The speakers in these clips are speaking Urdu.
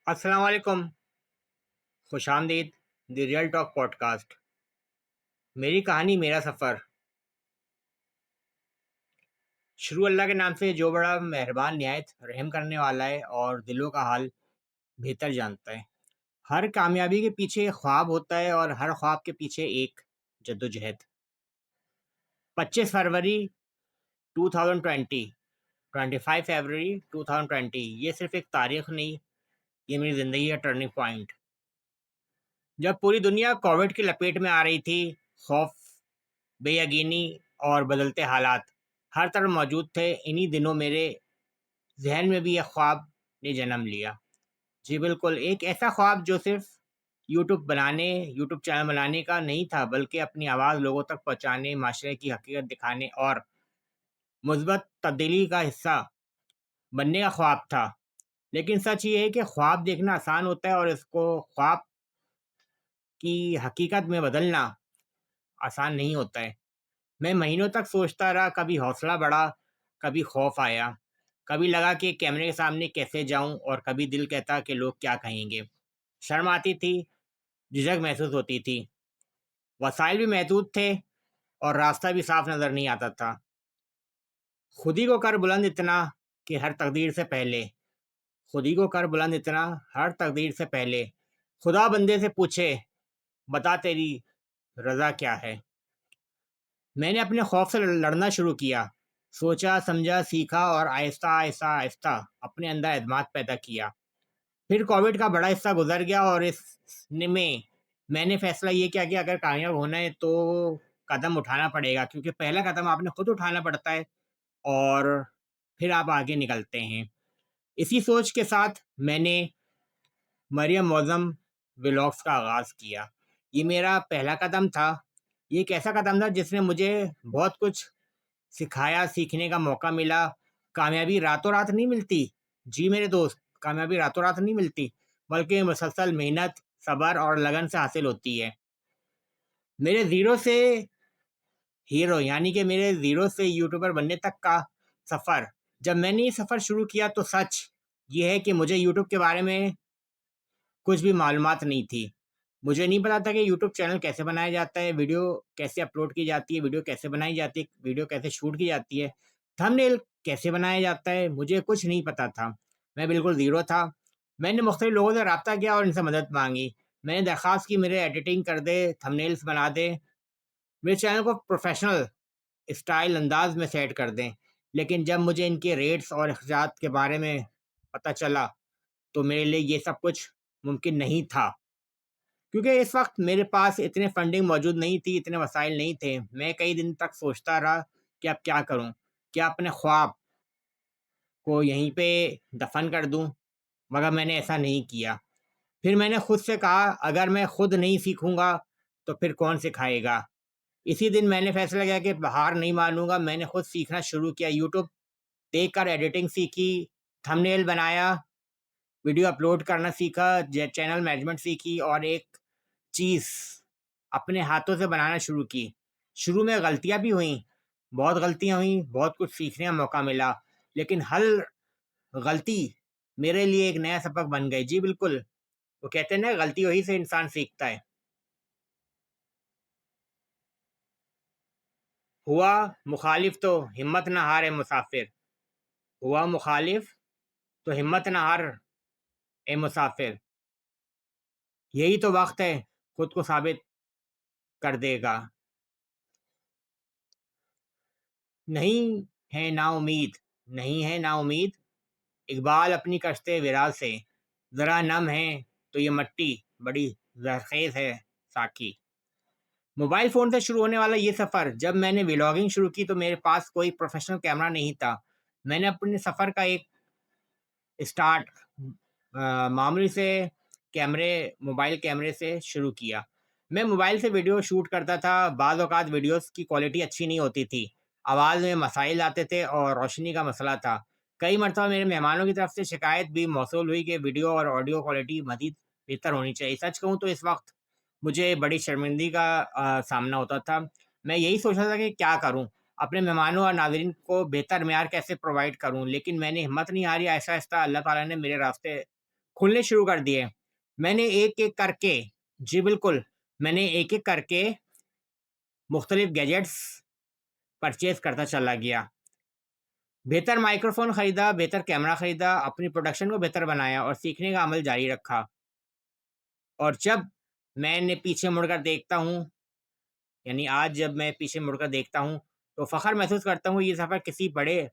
السلام علیکم، خوش آمدید the real talk podcast. میری کہانی میرا سفر شروع اللہ کے نام سے جو بڑا مہربان نہایت رحم کرنے والا ہے اور دلوں کا حال بہتر جانتا ہے۔ ہر کامیابی کے پیچھے ایک خواب ہوتا ہے اور ہر خواب کے پیچھے ایک جدوجہد۔ 25 فروری 2020، 25 فروری 2020 یہ صرف ایک تاریخ نہیں، یہ میری زندگی کا ٹرننگ پوائنٹ۔ جب پوری دنیا کووڈ کی لپیٹ میں آ رہی تھی، خوف، بے یقینی اور بدلتے حالات ہر طرف موجود تھے، انہی دنوں میرے ذہن میں بھی ایک خواب نے جنم لیا۔ جی بالکل، ایک ایسا خواب جو صرف یوٹیوب چینل بنانے کا نہیں تھا، بلکہ اپنی آواز لوگوں تک پہنچانے، معاشرے کی حقیقت دکھانے اور مثبت تبدیلی کا حصہ بننے کا خواب تھا۔ لیکن سچ یہ ہے کہ خواب دیکھنا آسان ہوتا ہے اور اس کو خواب کی حقیقت میں بدلنا آسان نہیں ہوتا ہے۔ میں مہینوں تک سوچتا رہا، کبھی حوصلہ بڑھا، کبھی خوف آیا، کبھی لگا کہ کیمرے کے سامنے کیسے جاؤں، اور کبھی دل کہتا کہ لوگ کیا کہیں گے۔ شرم آتی تھی، جھجک محسوس ہوتی تھی، وسائل بھی محدود تھے اور راستہ بھی صاف نظر نہیں آتا تھا۔ خودی کو کر بلند اتنا کہ ہر تقدیر سے پہلے، خودی کو کر بلند اتنا ہر تقدیر سے پہلے، خدا بندے سے پوچھے بتا تیری رضا کیا ہے۔ میں نے اپنے خوف سے لڑنا شروع کیا، سوچا، سمجھا، سیکھا اور آہستہ آہستہ آہستہ اپنے اندر اعتماد پیدا کیا۔ پھر کووڈ کا بڑا حصہ گزر گیا اور اس میں نے فیصلہ یہ کیا کہ اگر کامیاب ہونا ہے تو قدم اٹھانا پڑے گا، کیونکہ پہلا قدم آپ نے خود اٹھانا پڑتا ہے اور پھر آپ آگے نکلتے ہیں۔ اسی سوچ کے ساتھ میں نے مریم معظم ولاگس کا آغاز کیا۔ یہ میرا پہلا قدم تھا، یہ ایک ایسا قدم تھا جس نے مجھے بہت کچھ سکھایا، سیکھنے کا موقع ملا۔ کامیابی راتوں رات نہیں ملتی، جی میرے دوست، کامیابی راتوں رات نہیں ملتی، بلکہ مسلسل محنت، صبر اور لگن سے حاصل ہوتی ہے۔ میرے زیرو سے ہیرو، یعنی کہ میرے زیرو سے یوٹیوبر بننے تک کا سفر، جب میں نے یہ سفر شروع کیا تو سچ یہ ہے کہ مجھے یوٹیوب کے بارے میں کچھ بھی معلومات نہیں تھی۔ مجھے نہیں پتا تھا کہ یوٹیوب چینل کیسے بنایا جاتا ہے، ویڈیو کیسے اپلوڈ کی جاتی ہے، ویڈیو کیسے بنائی جاتی ہے، ویڈیو کیسے شوٹ کی جاتی ہے، تھمب نیل کیسے بنایا جاتا ہے، مجھے کچھ نہیں پتا تھا۔ میں بالکل زیرو تھا۔ میں نے مختلف لوگوں سے رابطہ کیا اور ان سے مدد مانگی۔ میں نے درخواست کی میرے ایڈیٹنگ کر دے، تھمب نیلس بنا دے، میرے چینل کو پروفیشنل اسٹائل انداز میں سیٹ کر دیں۔ لیکن جب مجھے ان کے ریٹس اور اخراجات کے بارے میں پتہ چلا تو میرے لیے یہ سب کچھ ممکن نہیں تھا، کیونکہ اس وقت میرے پاس اتنے فنڈنگ موجود نہیں تھی، اتنے وسائل نہیں تھے۔ میں کئی دن تک سوچتا رہا کہ اب کیا کروں، کیا اپنے خواب کو یہیں پہ دفن کر دوں، مگر میں نے ایسا نہیں کیا۔ پھر میں نے خود سے کہا، اگر میں خود نہیں سیکھوں گا تو پھر کون سکھائے گا؟ اسی دن میں نے فیصلہ کیا کہ ہار نہیں مانوں گا۔ میں نے خود سیکھنا شروع کیا، یوٹیوب دیکھ کر ایڈیٹنگ سیکھی، تھمب نیل بنایا، ویڈیو اپلوڈ کرنا سیکھا، چینل مینجمنٹ سیکھی، اور ایک چیز اپنے ہاتھوں سے بنانا شروع کی۔ شروع میں غلطیاں بھی ہوئیں، بہت غلطیاں ہوئیں، بہت کچھ سیکھنے کا موقع ملا، لیکن ہر غلطی میرے لیے ایک نیا سبق بن گئی۔ جی بالکل، وہ کہتے ہیں نا، غلطی وہی سے انسان سیکھتا ہے۔ ہوا مخالف تو ہمت نہ ہارے مسافر، ہوا مخالف تو ہمت نہ ہار اے مسافر، یہی تو وقت ہے خود کو ثابت کر دے گا۔ نہیں ہے نا امید، نہیں ہے نا امید، اقبال اپنی کشتے ویرا سے، ذرا نم ہے تو یہ مٹی بڑی زرخیز ہے ساکی۔ موبائل فون سے شروع ہونے والا یہ سفر، جب میں نے ولاگنگ شروع کی تو میرے پاس کوئی پروفیشنل کیمرہ نہیں تھا۔ میں نے اپنے سفر کا ایک اسٹارٹ معمولی سے موبائل کیمرے سے شروع کیا۔ میں موبائل سے ویڈیو شوٹ کرتا تھا، بعض اوقات ویڈیوز کی کوالٹی اچھی نہیں ہوتی تھی، آواز میں مسائل آتے تھے اور روشنی کا مسئلہ تھا۔ کئی مرتبہ میرے مہمانوں کی طرف سے شکایت بھی موصول ہوئی کہ ویڈیو اور آڈیو کوالٹی مزید بہتر ہونی چاہیے۔ سچ کہوں تو اس وقت مجھے بڑی شرمندگی کا سامنا ہوتا تھا۔ میں یہی سوچا تھا کہ کیا کروں، اپنے مہمانوں اور ناظرین کو بہتر معیار کیسے پرووائڈ کروں، لیکن میں نے ہمت نہیں ہاری۔ آہستہ آہستہ اللہ تعالیٰ نے میرے راستے کھلنے شروع کر دیے۔ میں نے ایک ایک کر کے، جی بالکل، میں نے ایک ایک کر کے مختلف گیجٹس پرچیز کرتا چلا گیا۔ بہتر مائکروفون خریدا، بہتر کیمرہ خریدا، اپنی پروڈکشن کو بہتر بنایا اور سیکھنے کا عمل جاری رکھا۔ اور جب میں نے پیچھے مڑ کر دیکھتا ہوں، یعنی آج جب میں پیچھے مڑ کر دیکھتا ہوں تو فخر محسوس کرتا ہوں یہ سفر کسی بڑے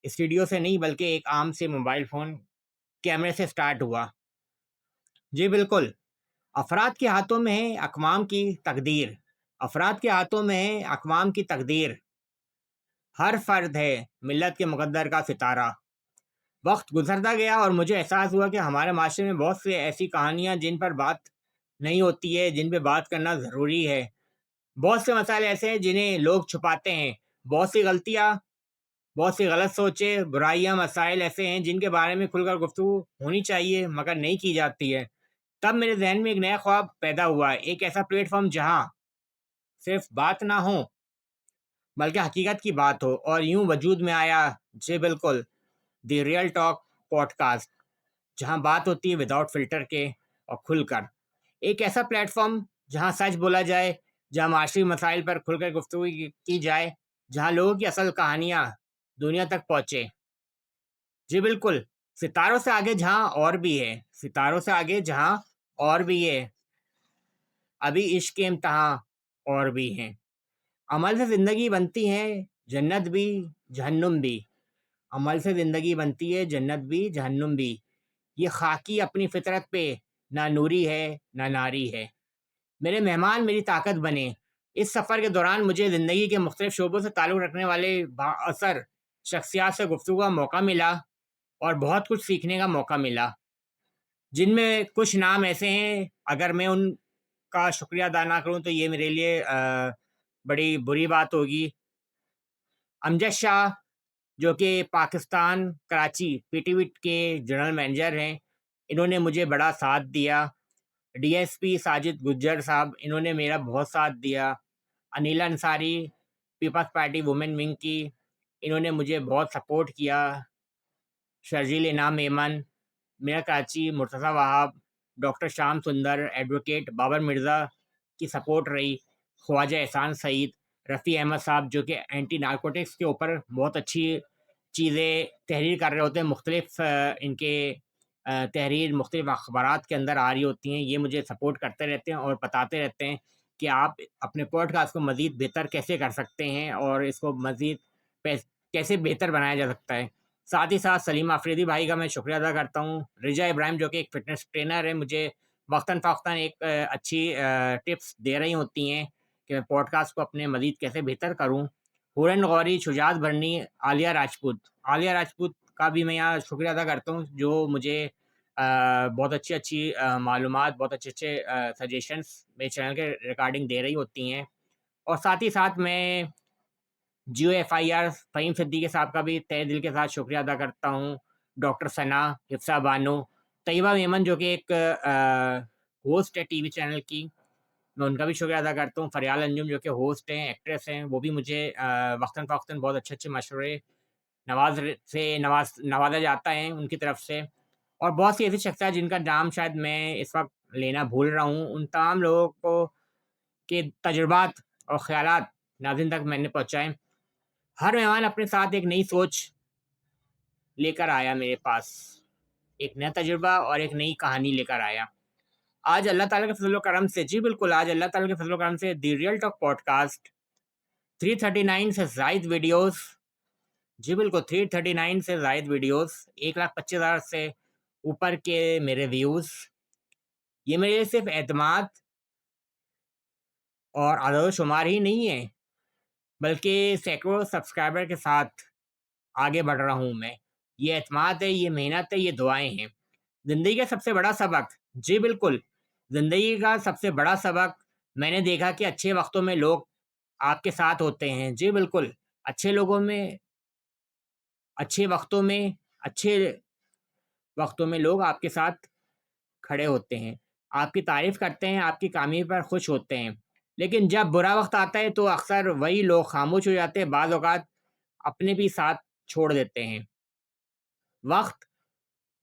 اسٹوڈیو سے نہیں بلکہ ایک عام سے موبائل فون کیمرے سے سٹارٹ ہوا۔ جی بالکل، افراد کے ہاتھوں میں ہے اقوام کی تقدیر، افراد کے ہاتھوں میں ہے اقوام کی تقدیر، ہر فرد ہے ملت کے مقدر کا ستارہ۔ وقت گزرتا گیا اور مجھے احساس ہوا کہ ہمارے معاشرے میں بہت سے ایسی کہانیاں جن پر بات نہیں ہوتی ہے، جن پہ بات کرنا ضروری ہے۔ بہت سے مسائل ایسے ہیں جنہیں لوگ چھپاتے ہیں، بہت سی غلطیاں، بہت سی غلط سوچیں، برائیاں، مسائل ایسے ہیں جن کے بارے میں کھل کر گفتگو ہونی چاہیے مگر نہیں کی جاتی ہے۔ تب میرے ذہن میں ایک نیا خواب پیدا ہوا، ایک ایسا پلیٹ فارم جہاں صرف بات نہ ہو بلکہ حقیقت کی بات ہو، اور یوں وجود میں آیا، جی بالکل، the real talk podcast, جہاں بات ہوتی ہے وداؤٹ فلٹر کے اور کھل کر۔ ایک ایسا پلیٹ فارم جہاں سچ بولا جائے، جہاں معاشی مسائل پر کھل کر گفتگو کی جائے، جہاں لوگوں کی اصل کہانیاں دنیا تک پہنچے۔ جی بالکل، ستاروں سے آگے جہاں اور بھی ہے، ستاروں سے آگے جہاں اور بھی ہے، ابھی عشق کے امتحان اور بھی ہیں۔ عمل سے زندگی بنتی ہے جنت بھی جہنم بھی، عمل سے زندگی بنتی ہے جنت بھی جہنم بھی، یہ خاکی اپنی فطرت پہ نہ نوری ہے نہ ناری ہے۔ میرے مہمان میری طاقت بنے۔ اس سفر کے دوران مجھے زندگی کے مختلف شعبوں سے تعلق رکھنے والے با اثر شخصیات سے گفتگو کا موقع ملا اور بہت کچھ سیکھنے کا موقع ملا، جن میں کچھ نام ایسے ہیں اگر میں ان کا شکریہ ادا نہ کروں تو یہ میرے لیے بڑی بری بات ہوگی۔ امجد شاہ جو کہ Pakistan Karachi P T V کے جنرل مینیجر ہیں، انہوں نے مجھے بڑا ساتھ دیا۔ D S P Sajid Gujjar صاحب، انہوں نے میرا بہت ساتھ دیا۔ Anila Ansari peoples party women wing کی، انہوں نے مجھے بہت سپورٹ کیا۔ شرجیل انعام ایمن، میرا کراچی مرتضیٰ وہاب، ڈاکٹر شام سندر، ایڈوکیٹ بابر مرزا کی سپورٹ رہی۔ خواجہ احسان سعید، رفیع احمد صاحب جو کہ اینٹی نارکوٹکس کے اوپر بہت اچھی چیزیں تحریر کر رہے ہوتے ہیں، مختلف ان کے تحریر مختلف اخبارات کے اندر آ رہی ہوتی ہیں، یہ مجھے سپورٹ کرتے رہتے ہیں اور بتاتے رہتے ہیں کہ آپ اپنے پوڈ کاسٹ کو مزید بہتر کیسے کر سکتے ہیں اور اس کو مزید کیسے بہتر بنایا جا سکتا ہے۔ ساتھ ہی ساتھ سلیم آفریدی بھائی کا میں شکریہ ادا کرتا ہوں۔ رجا ابراہیم جو کہ ایک فٹنس ٹرینر ہے، مجھے وقتاً فوقتاً ایک اچھی ٹپس دے رہی ہوتی ہیں کہ میں پوڈ کاسٹ کو اپنے مزید کیسے بہتر کروں۔ ہورن غوری، شجاعت بھرنی، عالیہ راجپوت کا بھی میں یہاں شکریہ ادا کرتا ہوں جو مجھے بہت اچھی معلومات، بہت اچھے سجیشنس میرے چینل کے ریکارڈنگ دے رہی ہوتی ہیں۔ اور ساتھ ہی ساتھ میں Geo F I R Fahim Siddiqui صاحب کا بھی تہہ دل کے ساتھ شکریہ ادا کرتا ہوں۔ ڈاکٹر ثنا، حفصہ بانو، طیبہ میمن جو کہ ایک ہوسٹ ہے ٹی وی چینل کی، میں ان کا بھی شکریہ ادا کرتا ہوں۔ فریال انجم جو کہ ہوسٹ ہیں، ایکٹریس ہیں، وہ بھی مجھے وقتاً فوقتاً بہت اچھے مشورے نوازا جاتا ہے ان کی طرف سے۔ اور بہت سی ایسی شخصیات جن کا نام شاید میں اس وقت لینا بھول رہا ہوں، ان تمام لوگوں کو کے تجربات اور خیالات ناظرین تک میں نے پہنچائے۔ ہر مہمان اپنے ساتھ ایک نئی سوچ لے کر آیا، میرے پاس ایک نیا تجربہ اور ایک نئی کہانی لے کر آیا۔ آج اللہ تعالیٰ کے فضل و کرم سے، جی بالکل، آج اللہ تعالیٰ کے فضل و کرم سے the real talk podcast 339 سے زائد ویڈیوز، جی بالکل 339 سے زائد ویڈیوز، 1,25,000 سے اوپر کے میرے ویوز، یہ میرے لیے صرف اعتماد اور عدد و شمار ہی نہیں ہے بلکہ سینکڑوں سبسکرائبر کے ساتھ آگے بڑھ رہا ہوں میں۔ یہ اعتماد ہے، یہ محنت ہے، یہ دعائیں ہیں۔ زندگی کا سب سے بڑا سبق، جی بالکل، زندگی کا سب سے بڑا سبق میں نے دیکھا کہ اچھے وقتوں میں لوگ آپ کے ساتھ ہوتے ہیں۔ جی بالکل، اچھے وقتوں میں لوگ آپ کے ساتھ کھڑے ہوتے ہیں، آپ کی تعریف کرتے ہیں، آپ کی کامیابی پر خوش ہوتے ہیں۔ لیکن جب برا وقت آتا ہے تو اکثر وہی لوگ خاموش ہو جاتے ہیں، بعض اوقات اپنے بھی ساتھ چھوڑ دیتے ہیں۔ وقت